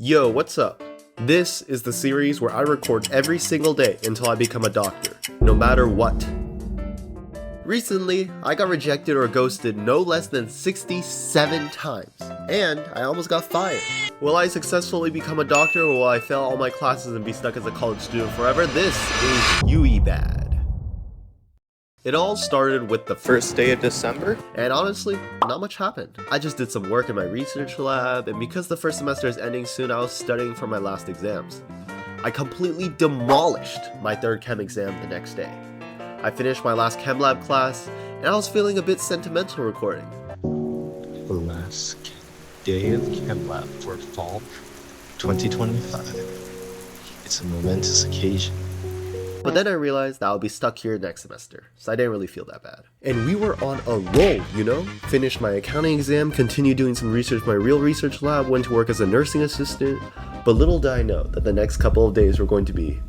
Yo, what's up? This is the series where I record every single day until I become a doctor, no matter what. Recently, I got rejected or ghosted no less than 67 times, and I almost got fired. Will I successfully become a doctor, or will I fail all my classes and be stuck as a college student forever? This is UE bad. It all started with the first day of December, and honestly, not much happened. I just did some work in my research lab, and because the first semester is ending soon, I was studying for my last exams. I completely demolished my third chem exam the next day. I finished my last chem lab class, and I was feeling a bit sentimental recording. The last day of chem lab for fall 2025. It's a momentous occasion. But then I realized that I'll be stuck here next semester, so I didn't really feel that bad. And we were on a roll, you know? Finished my accounting exam, continued doing some research in my real research lab, went to work as a nursing assistant, but little did I know that the next couple of days were going to be,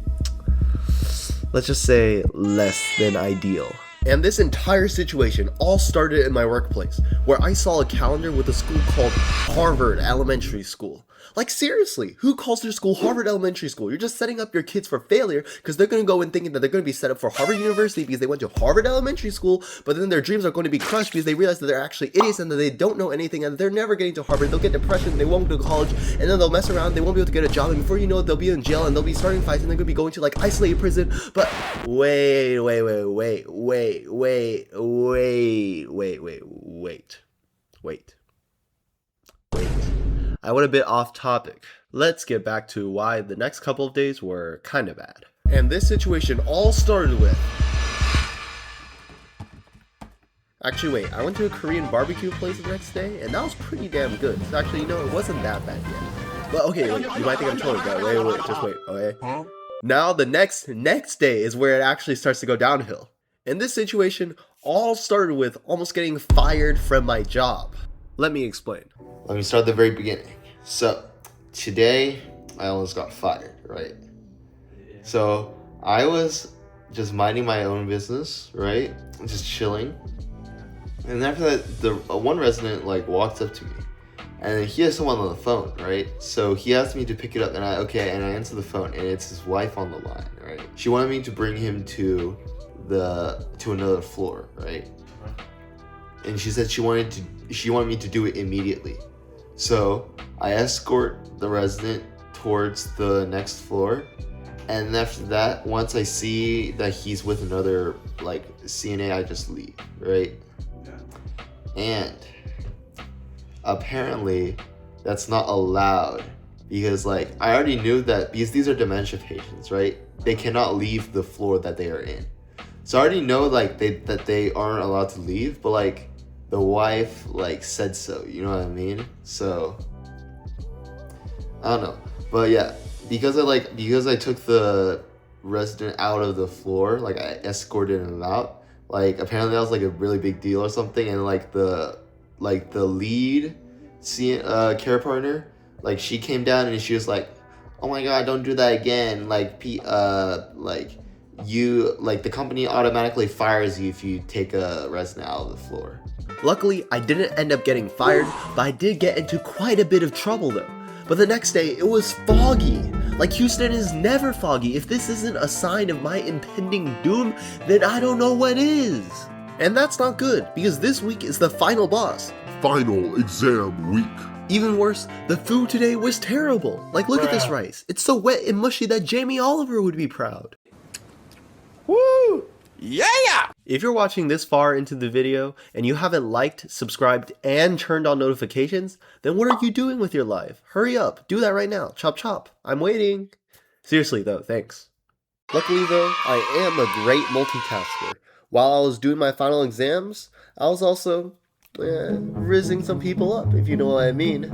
let's just say, less than ideal. And this entire situation all started in my workplace, where I saw a calendar with a school called Harvard Elementary School. Like seriously, who calls their school Harvard Elementary School? You're just setting up your kids for failure because they're going to go in thinking that they're going to be set up for Harvard University because they went to Harvard Elementary School, but then their dreams are going to be crushed because they realize that they're actually idiots and that they don't know anything and they're never getting to Harvard. They'll get depression, they won't go to college, and then they'll mess around, they won't be able to get a job, and before you know it, they'll be in jail and they'll be starting fights and they're going to be going to like isolated prison. But wait. I went a bit off topic. Let's get back to why the next couple of days were kind of bad. And this situation all started with... Actually, wait, I went to a Korean barbecue place the next day, and that was pretty damn good. So actually, it wasn't that bad yet. But okay, wait, you might think I'm trolling, but wait, just wait, okay? Now, the next day is where it actually starts to go downhill. And this situation all started with almost getting fired from my job. Let me explain. Let me start at the very beginning. So, today, I almost got fired, right? So, I was just minding my own business, right? Just chilling. And after that, the one resident, walks up to me. And he has someone on the phone, right? So, he asked me to pick it up, and I answer the phone, and it's his wife on the line, right? She wanted me to bring him to another floor, right? And she said she wanted me to do it immediately. So I escort the resident towards the next floor, and after that, once I see that he's with another CNA, I just leave, right? And apparently that's not allowed because I already knew that because these are dementia patients, right? They cannot leave the floor that they are in. So I already know that they aren't allowed to leave, but the wife said so, you know what I mean? So I don't know, but yeah, because I took the resident out of the floor, I escorted him out. Apparently that was a really big deal or something, and the lead care partner, she came down and she was like, "Oh my god, don't do that again! The company automatically fires you if you take a resident out of the floor." Luckily, I didn't end up getting fired, but I did get into quite a bit of trouble though. But the next day, it was foggy. Houston is never foggy. If this isn't a sign of my impending doom, then I don't know what is. And that's not good, because this week is the final boss. Final exam week. Even worse, the food today was terrible. Look at this rice. It's so wet and mushy that Jamie Oliver would be proud. Woo! Yeah! If you're watching this far into the video and you haven't liked, subscribed, and turned on notifications, then what are you doing with your life? Hurry up, do that right now. Chop chop. I'm waiting. Seriously though, thanks. Luckily though, I am a great multitasker. While I was doing my final exams, I was also rizzing some people up, if you know what I mean.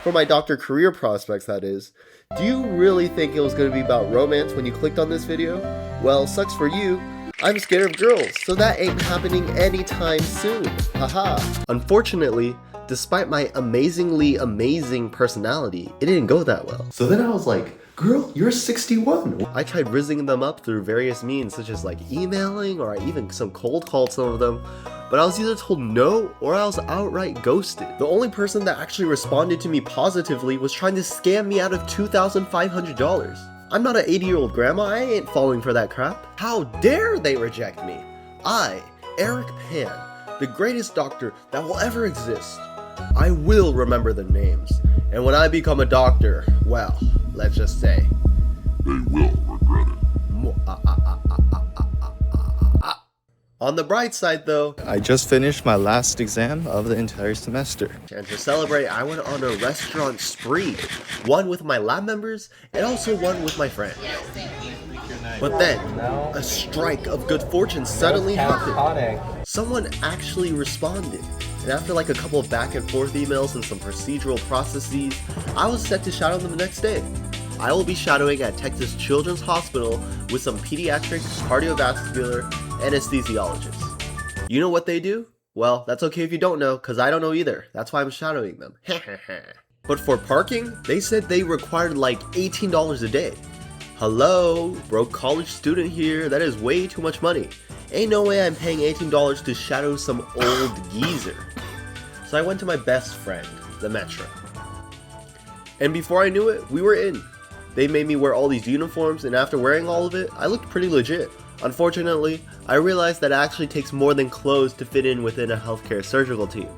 For my doctor career prospects, that is. Do you really think it was going to be about romance when you clicked on this video? Well, sucks for you. I'm scared of girls, so that ain't happening anytime soon. Haha. Unfortunately, Despite my amazingly amazing personality, it didn't go that well. So then I was like, girl, you're 61. I tried rizzing them up through various means, such as like emailing, or I even some cold called some of them, but I was either told no or I was outright ghosted. The only person that actually responded to me positively was trying to scam me out of $2,500. I'm not an 80-year-old grandma, I ain't falling for that crap. How dare they reject me? I, Eric Pan, the greatest doctor that will ever exist. I will remember the names, and when I become a doctor, well, let's just say, They will regret it. On the bright side though, I just finished my last exam of the entire semester. and to celebrate, I went on a restaurant spree. One with my lab members, and also one with my friends. But then, a strike of good fortune suddenly happened. Someone actually responded. And after like a couple of back and forth emails and some procedural processes, I was set to shadow them the next day. I will be shadowing at Texas Children's Hospital with some pediatric cardiovascular anesthesiologists. You know what they do? Well, that's okay if you don't know, because I don't know either. That's why I'm shadowing them. But for parking, they said they required like $18 a day. Hello, broke college student here, that is way too much money. Ain't no way I'm paying $18 to shadow some old geezer. So I went to my best friend, the Metro. And before I knew it, we were in. They made me wear all these uniforms, and after wearing all of it, I looked pretty legit. Unfortunately, I realized that it actually takes more than clothes to fit in within a healthcare surgical team.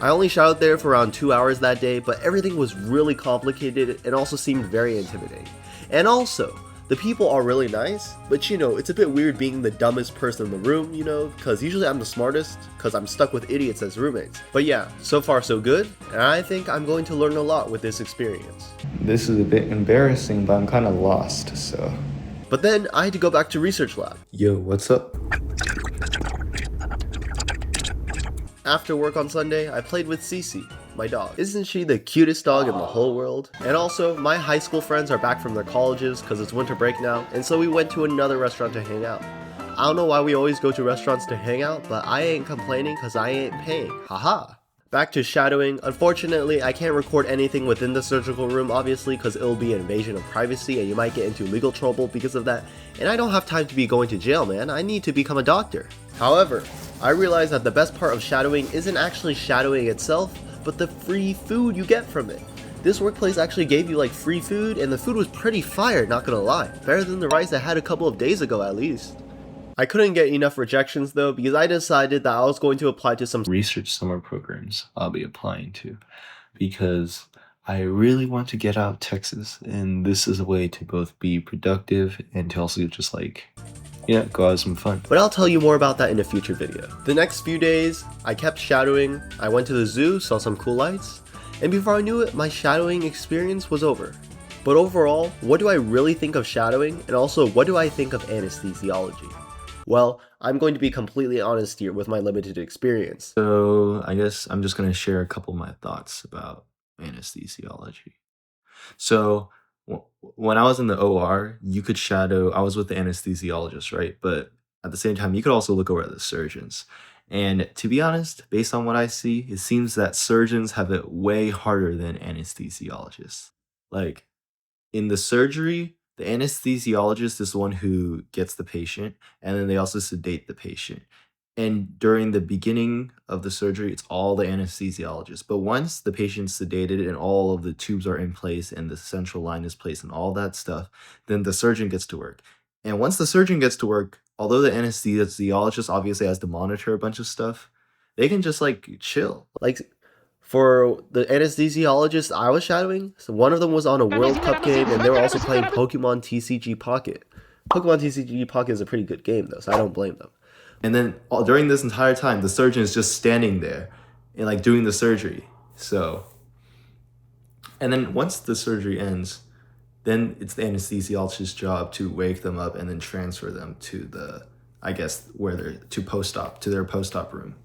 I only shadowed there for around 2 hours that day, but everything was really complicated and also seemed very intimidating. And also, the people are really nice, but you know, it's a bit weird being the dumbest person in the room, you know, because usually I'm the smartest, because I'm stuck with idiots as roommates. But yeah, so far so good, and I think I'm going to learn a lot with this experience. This is a bit embarrassing, but I'm kind of lost, so. But then I had to go back to research lab. Yo, what's up? After work on Sunday, I played with Cece, my dog. Isn't she the cutest dog in the whole world? And also, my high school friends are back from their colleges because it's winter break now, and so we went to another restaurant to hang out. I don't know why we always go to restaurants to hang out, but I ain't complaining because I ain't paying. Haha. Back to shadowing. Unfortunately, I can't record anything within the surgical room, obviously, because it'll be an invasion of privacy and you might get into legal trouble because of that. And I don't have time to be going to jail, man. I need to become a doctor. However, I realized that the best part of shadowing isn't actually shadowing itself, but the free food you get from it. This workplace actually gave you like free food, and the food was pretty fire, not gonna lie. Better than the rice I had a couple of days ago at least. I couldn't get enough rejections though, because I decided that I was going to apply to some research summer programs I'll be applying to, because I really want to get out of Texas, and this is a way to both be productive and to also just like, yeah, go have some fun. But I'll tell you more about that in a future video. The next few days, I kept shadowing, I went to the zoo, saw some cool lights, and before I knew it, my shadowing experience was over. But overall, what do I really think of shadowing, and also what do I think of anesthesiology? Well, I'm going to be completely honest here with my limited experience. So I guess I'm just going to share a couple of my thoughts about anesthesiology. So when I was in the OR, you could shadow, I was with the anesthesiologist, right? But at the same time, you could also look over at the surgeons. And to be honest, based on what I see, it seems that surgeons have it way harder than anesthesiologists. Like in the surgery, the anesthesiologist is the one who gets the patient, and then they also sedate the patient. And during the beginning of the surgery, it's all the anesthesiologist. But once the patient's sedated and all of the tubes are in place and the central line is placed and all that stuff, then the surgeon gets to work. And once the surgeon gets to work, although the anesthesiologist obviously has to monitor a bunch of stuff, they can just like chill. Like, for the anesthesiologist I was shadowing, so one of them was on a World Cup game and they were also playing Pokemon TCG Pocket. Pokemon TCG Pocket is a pretty good game though, so I don't blame them. And then during this entire time, the surgeon is just standing there and like doing the surgery. So, and then once the surgery ends, then it's the anesthesiologist's job to wake them up and then transfer them to the, I guess, where they're to post-op, to their post-op room.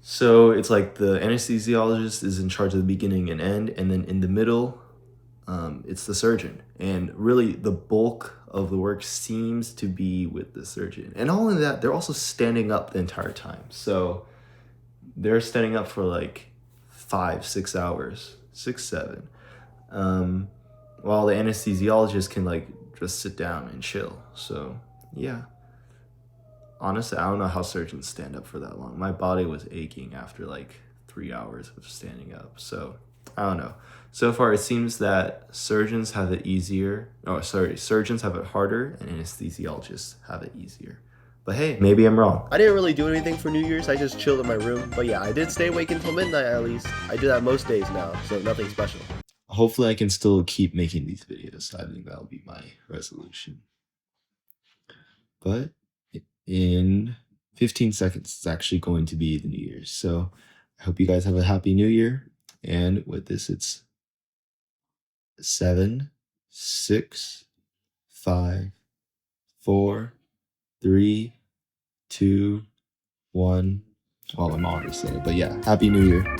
So it's like the anesthesiologist is in charge of the beginning and end, and then in the middle, it's the surgeon. And really, the bulk of the work seems to be with the surgeon. And not only that, they're also standing up the entire time. So they're standing up for like 5, 6 hours, 6, 7. While the anesthesiologist can like just sit down and chill. So yeah. Honestly, I don't know how surgeons stand up for that long. My body was aching after like 3 hours of standing up. So I don't know. So far, it seems that surgeons have it easier. Oh, sorry, surgeons have it harder, and anesthesiologists have it easier. But hey, maybe I'm wrong. I didn't really do anything for New Year's. I just chilled in my room. But yeah, I did stay awake until midnight at least. I do that most days now, so nothing special. Hopefully, I can still keep making these videos. I think that'll be my resolution. But in 15 seconds, it's actually going to be the New Year's. So I hope you guys have a happy New Year. And with this, it's 7, 6, 5, 4, 3, 2, 1. Well, my mom just said it, but yeah, happy New Year.